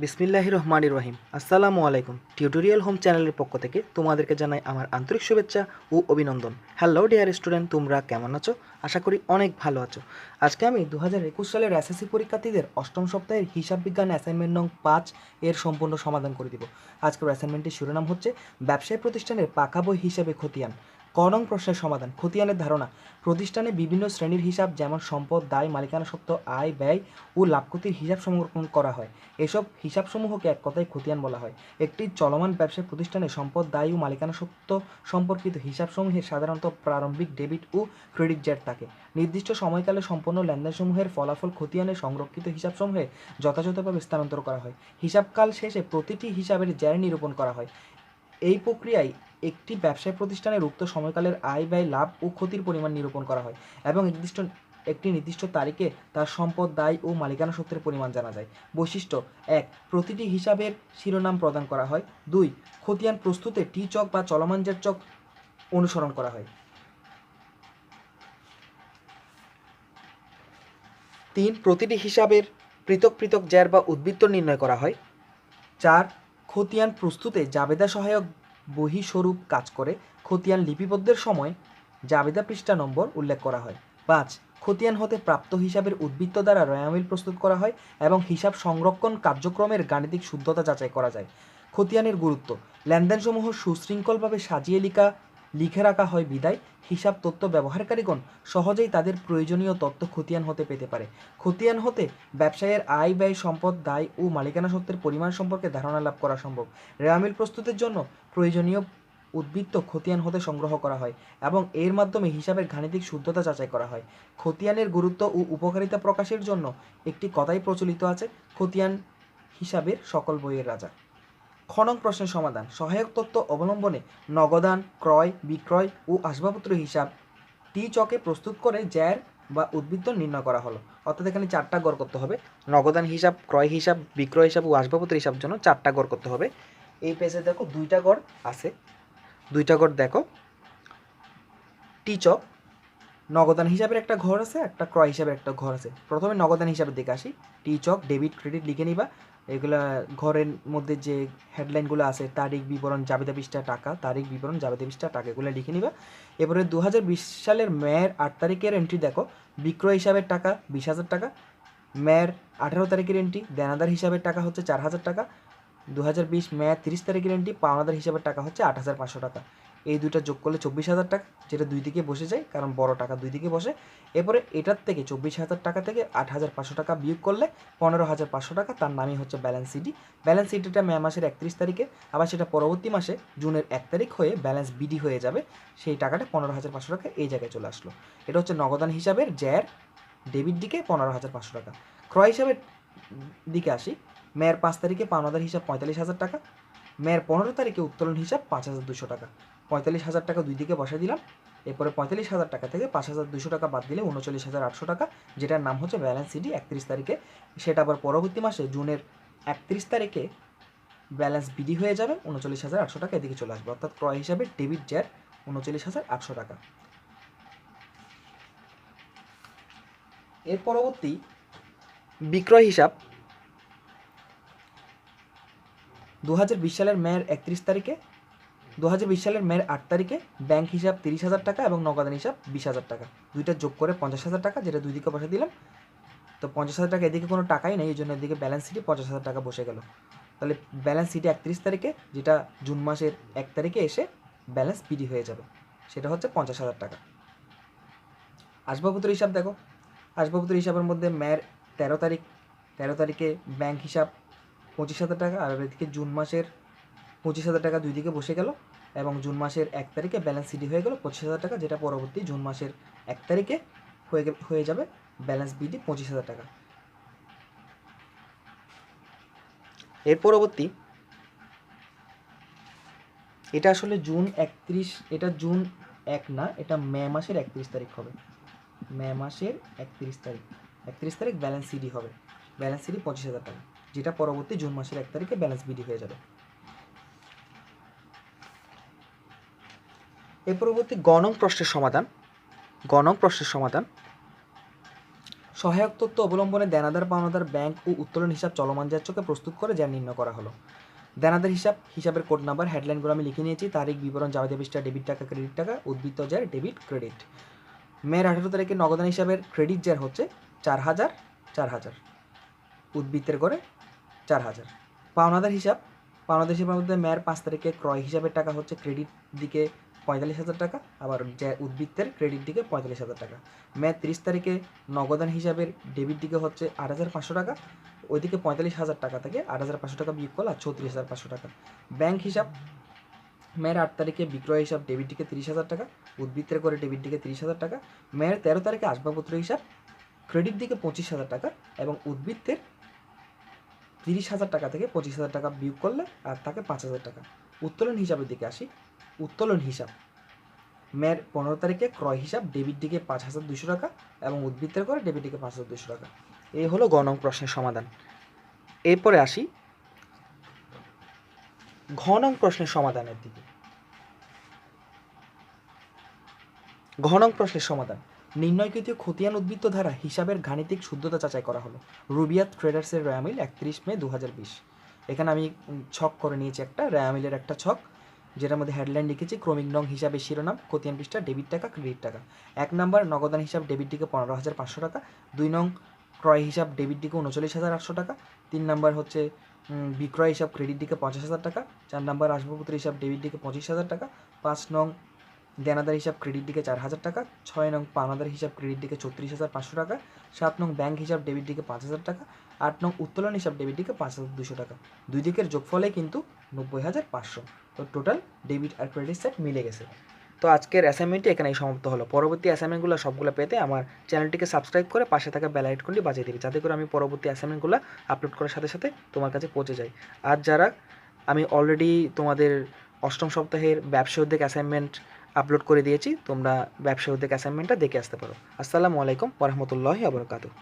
বিসমিল্লাহির রহমানির রহিম। আসসালামু আলাইকুম। টিউটোরিয়াল হোম চ্যানেলের পক্ষ থেকে তোমাদেরকে জানাই আমার আন্তরিক শুভেচ্ছা ও অভিনন্দন। হ্যালো ডিয়ার স্টুডেন্ট, তোমরা কেমন আছো? আশা করি অনেক ভালো আছো। আজকে আমি 2021 সালের এসএসসি পরীক্ষার্থীদের অষ্টম সপ্তাহের হিসাব বিজ্ঞান অ্যাসাইনমেন্ট নং 5 এর সম্পূর্ণ সমাধান করে দিব। আজকের অ্যাসাইনমেন্টের শিরোনাম হচ্ছে ব্যবসায়ী প্রতিষ্ঠানের পাকা বই হিসাবে খতিয়ান। ক নং প্রশ্নের সমাধান। খতিয়ানের ধারণা। প্রতিষ্ঠানে বিভিন্ন শ্রেণীর হিসাব যেমন সম্পদ, দায়, মালিকানা সত্ত্ব, আয়, ব্যয় ও লাভ ক্ষতির হিসাব সংরক্ষণ করা হয়। এসব হিসাবসমূহকে এক কথায় খতিয়ান বলা হয়। একটি চলমান ব্যবসায়িক প্রতিষ্ঠানে সম্পদ, দায় ও মালিকানা সত্ত্ব সম্পর্কিত হিসাবসমূহের সাধারণত প্রারম্ভিক ডেবিট ও ক্রেডিট জেড থাকে। নির্দিষ্ট সময়কালে সম্পন্ন লেনদেনসমূহের ফলাফল খতিয়ানে সংরক্ষিত হিসাবসমূহে যথাযথভাবে স্থানান্তর করা হয়। হিসাবকাল শেষে প্রতিটি হিসাবের জের নিরূপণ করা হয়। এই প্রক্রিয়ায় একটি ব্যবসায়িক প্রতিষ্ঠানের উক্ত সময়কালের আয়, ব্যয়, লাভ ও ক্ষতির পরিমাণ নিরূপণ করা হয় এবং একটি নির্দিষ্ট তারিখে তার সম্পদ, দায় ও মালিকানা সত্ত্বের পরিমাণ জানা যায়। বৈশিষ্ট্য: 1. প্রতিটি হিসাবের শিরোনাম প্রদান করা হয়। 2. খতিয়ান প্রস্তুতে টি চক বা চলমান জের চক অনুসরণ করা হয়। 3. প্রতিটি হিসাবের পৃথক পৃথক জের বা উদ্বৃত্ত নির্ণয় করা হয়। 4. খতিয়ান প্রস্তুতে জাবেদা সহায়ক বহিঃস্বরূপ কাজ করে। খতিয়ান লিপিবদ্ধের সময় জাবেদা পৃষ্ঠা নম্বর উল্লেখ করা হয়। 5. খতিয়ান হতে প্রাপ্ত হিসাবের উদ্বৃত্ত দ্বারা রয়ামিল প্রস্তুত করা হয় এবং হিসাব সংরক্ষণ কার্যক্রমের গাণিতিক শুদ্ধতা যাচাই করা যায়। খতিয়ানের গুরুত্ব: লেনদেনসমূহ সুশৃঙ্খলভাবে সাজিয়ে লিখে রাখা হয় বিধায় হিসাব তথ্য ব্যবহারকারীগণ সহজেই তাদের প্রয়োজনীয় তথ্য খতিয়ান হতে পেতে পারে। খতিয়ান হতে ব্যবসায়ের আয়, ব্যয়, সম্পদ, দায় ও মালিকানা সত্ত্বের পরিমাণ সম্পর্কে ধারণা লাভ করা সম্ভব। রেওয়ামিল প্রস্তুতের জন্য প্রয়োজনীয় উদ্বৃত্ত খতিয়ান হতে সংগ্রহ করা হয় এবং এর মাধ্যমে হিসাবের গাণিতিক শুদ্ধতা যাচাই করা হয়। খতিয়ানের গুরুত্ব ও উপকারিতা প্রকাশের জন্য একটি কথাই প্রচলিত আছে: খতিয়ান হিসাবের সকল বইয়ের রাজা। খ নং প্রশ্নের সমাধান। সহায়ক তথ্য অবলম্বনে নগদান, ক্রয়, বিক্রয় ও আসবাবপত্র হিসাব টি চকে প্রস্তুত করে জের বা উদ্বৃত্ত নির্ণয় করা হলো। অর্থাৎ এখানে 4টা গড় করতে হবে। নগদান হিসাব, ক্রয় হিসাব, বিক্রয় হিসাব ও আসবাবপত্র হিসাবের জন্য 4টা গড় করতে হবে। এই পেজে দেখো 2টা গড় আছে। 2টা গড় দেখো। টি চক নগদান হিসাবের একটা ঘর আছে, একটা ক্রয় হিসাবের একটা ঘর আছে। প্রথমে নগদান হিসাবের দিকে আসি। টি চক, ডেবিট, ক্রেডিট লিখে নিবা। এগুলা ঘরের মধ্যে যে হেডলাইনগুলো আছে, তারিখ, বিবরণ, জাবেদা পৃষ্ঠা, টাকা, তারিখ, বিবরণ, জাবেদা পৃষ্ঠা, টাকা, এগুলো লিখে নিবা। এরপরে 2020 সালের মের 8 তারিখের এন্ট্রি দেখো। বিক্রয় হিসাবের টাকা 20,000 টাকা। মের 18 তারিখের এন্ট্রি দেনাদার হিসাবের টাকা হচ্ছে 4,000 টাকা। 2020 মে 30 তারিখের এন্ট্রি পাওনাদার হিসাবের টাকা হচ্ছে 8,500 টাকা। এই দুইটা যোগ করলে 24,000 টাকা, যেটা দুই দিকে বসে যায় কারণ বড় টাকা দুই দিকে বসে। এরপরে এটার থেকে 24,000 টাকা থেকে 8,500 টাকা বিয়োগ করলে 15,500 টাকা, তার নামই হচ্ছে ব্যালেন্স সিডি। ব্যালেন্স সিডিটা মে মাসের 31 তারিখে, আবার সেটা পরবর্তী মাসে জুনের 1 তারিখ হয়ে ব্যালেন্স বিডি হয়ে যাবে। সেই টাকাটা 15,500 টাকা এই জায়গায় চলে আসলো। এটা হচ্ছে নগদান হিসাবের জের, ডেবিট দিকে 15,500 টাকা। ক্রয় হিসাবের দিকে আসি। মের 5 তারিখে পাওনাদার হিসাব 45,000 টাকা। মের 15 তারিখে উত্তোলন হিসাব 5,200 টাকা। 45,000 টাকা দুই দিকে বসে দিলাম। এরপরে 45,000 টাকা থেকে 5,200 টাকা বাদ দিলে 39,800 টাকা, যেটার নাম হচ্ছে ব্যালেন্স সিডি 31 তারিখে। সেটা আবার পরবর্তী মাসে জুনের 31 তারিখে ব্যালেন্স বিডি হয়ে যাবে। 39,800 টাকা এদিকে চলে আসবে। অর্থাৎ ক্রয় হিসাবে ডেবিট জের 39,800 টাকা। এর পরবর্তী বিক্রয় হিসাব 2020 সালের মের 31 তারিখে, 2020 সালের মের 8 তারিখে ব্যাংক হিসাব 30,000 টাকা এবং নগদান হিসাব 20,000 টাকা। দুইটা যোগ করে 50,000 টাকা, যেটা দুই দিকে বসে দিলাম। তো 50,000 টাকা এদিকে কোনো টাকাই নেই, এই জন্য এদিকে ব্যালেন্স সিটে 50,000 টাকা বসে গেল। তাহলে ব্যালেন্স সিটে 31 তারিখে, যেটা জুন মাসের 1 তারিখে এসে ব্যালেন্স পিডি হয়ে যাবে, সেটা হচ্ছে 50,000 টাকা। আসবাবপত্র হিসাব দেখো। আসবাবপত্র হিসাবের মধ্যে মের 13 তারিখে ব্যাংক হিসাব 25,000 টাকা, আর এদিকে জুন মাসের 25,000 টাকা দুই দিকে বসে গেল এবং জুন মাসের 1 তারিখে ব্যালেন্স সিডি হয়ে গেল 25,000 টাকা, যেটা পরবর্তী জুন মাসের 1 তারিখে হয়ে যাবে ব্যালেন্স বিডি 25,000 টাকা। এর পরবর্তী এটা আসলে জুন 31, এটা জুন 1 না, এটা মে মাসের 31 তারিখ হবে। মে মাসের 31 তারিখ, 31 তারিখ ব্যালেন্স সিডি হবে। ব্যালেন্স সিডি 25,000 টাকা, যেটা পরবর্তী জুন মাসের 1 তারিখে ব্যালেন্স বিডি হয়ে যাবে। এর পরবর্তী গ নং প্রশ্নের সমাধান। সহায়ক তথ্য অবলম্বনে দেনাদার পাওনাদার ব্যাংক ও উত্তোলন হিসাব চলমান যাচ্ছকে প্রস্তুত করে যা নির্ণয় করা হলো। দেনাদার হিসাবের কোড নাম্বার হেডলাইনগুলো আমি লিখে নিয়েছি। তারিখ, বিবরণ, জাবেদা পৃষ্ঠা, ডেবিট টাকা, ক্রেডিট টাকা, উদ্বৃত্ত জ্যার, ডেবিট, ক্রেডিট। মেয়ের 18 তারিখে নগদান হিসাবের ক্রেডিট জ্যার হচ্ছে 4,000, উদ্বৃত্তের করে 4,000। পাওনাদার হিসাবের মধ্যে মেয়ের 5 তারিখে ক্রয় হিসাবের টাকা হচ্ছে ক্রেডিট দিকে 45,000 টাকা, আবার উদ্বৃত্তের ক্রেডিট দিকে 45,000 টাকা। মেয়ের 30 তারিখে নগদান হিসাবের ডেবিট দিকে হচ্ছে 8,500 টাকা, ওইদিকে 45,000 টাকা থেকে 8,500 টাকা বিয়োগ করলে 34,500 টাকা। ব্যাংক হিসাব, মেয়ের 8 তারিখে বিক্রয় হিসাব ডেবিট দিকে 30,000 টাকা, উদ্বৃত্তের করে ডেবিট দিকে 30,000 টাকা। মেয়ের 13 তারিখে আসবাবপত্র হিসাব ক্রেডিট দিকে 25,000 টাকা এবং উদ্বৃত্তের 30,000 টাকা থেকে 25,000 টাকা বিয়োগ করলে আর থাকে 5,000 টাকা। উত্তোলন হিসাবের দিকে আসি। উত্তোলন হিসাব, মেয়ের 15 তারিখে ক্রয় হিসাব ডেবিট দিকে 5,200 টাকা এবং উদ্বৃত্তের করে ডেবিট দিকে 5,200 টাকা। এই হলো গ নং প্রশ্নের সমাধান। এরপরে আসি ঘ নং প্রশ্নের সমাধানের দিকে। ঘ নং প্রশ্নের সমাধান। নির্ণয়কৃত খতিয়ান উদ্বৃত্ত ধারা হিসাবের গাণিতিক শুদ্ধতা যাচাই করা হলো। রুবিয়াত ট্রেডার্সের রেয়ামিল 31 মে 2020। এখানে আমি ছক করে নিয়েছি একটা রেয়ামিলের একটা ছক, যেটার মধ্যে হেডলাইন লিখেছি ক্রমিক নং হিসাবে শিরোনাম, খতিয়ান পৃষ্ঠা, ডেবিট টাকা, ক্রেডিট টাকা। 1 নম্বর নগদান হিসাব ডেবিট দিকে 15,500 টাকা। 2 নং ক্রয় হিসাব ডেবিট দিকে 39,800 টাকা। 3 নম্বর হচ্ছে বিক্রয় হিসাব ক্রেডিট দিকে 50,000 টাকা। 4 নম্বর আসবাবপত্র হিসাব ডেবিট দিকে 25,000 টাকা। 5 নং দেনাদার হিসাব ক্রেডিট দিকে 4,000 টাকা। 6 নং পাওনাদার হিসাব ক্রেডিট দিকে 34,500 টাকা। 7 নং ব্যাংক হিসাব ডেবিট দিকে 5,000 টাকা। 8 নং উত্তোলন হিসাব ডেবিট দিকে 5,200 টাকা। দুই দিকের যোগফলে কিন্তু 90,500। তো টোটাল ডেবিট আর ক্রেডিট সেট মিলে গেছে। তো আজকের অ্যাসাইনমেন্টটি এখানেই সমাপ্ত হলো। পরবর্তী অ্যাসাইনমেন্টগুলো সবগুলো পেতে আমার চ্যানেলটিকে সাবস্ক্রাইব করে পাশে থাকা বেল আইকনটি বাজিয়ে দিবে, যাতে করে আমি পরবর্তী অ্যাসাইনমেন্টগুলো আপলোড করার সাথে সাথে তোমার কাছে পৌঁছে যায়। আর যারা আমি অলরেডি তোমাদের অষ্টম সপ্তাহের ব্যবসা উদ্যোগ অ্যাসাইনমেন্ট আপলোড করে দিয়েছি, তোমরা ব্যবসা উদ্যোগ অ্যাসাইনমেন্টটা দেখে আসতে পারো। আসসালামু আলাইকুম ওয়া রাহমাতুল্লাহি ওয়া বারাকাতুহু।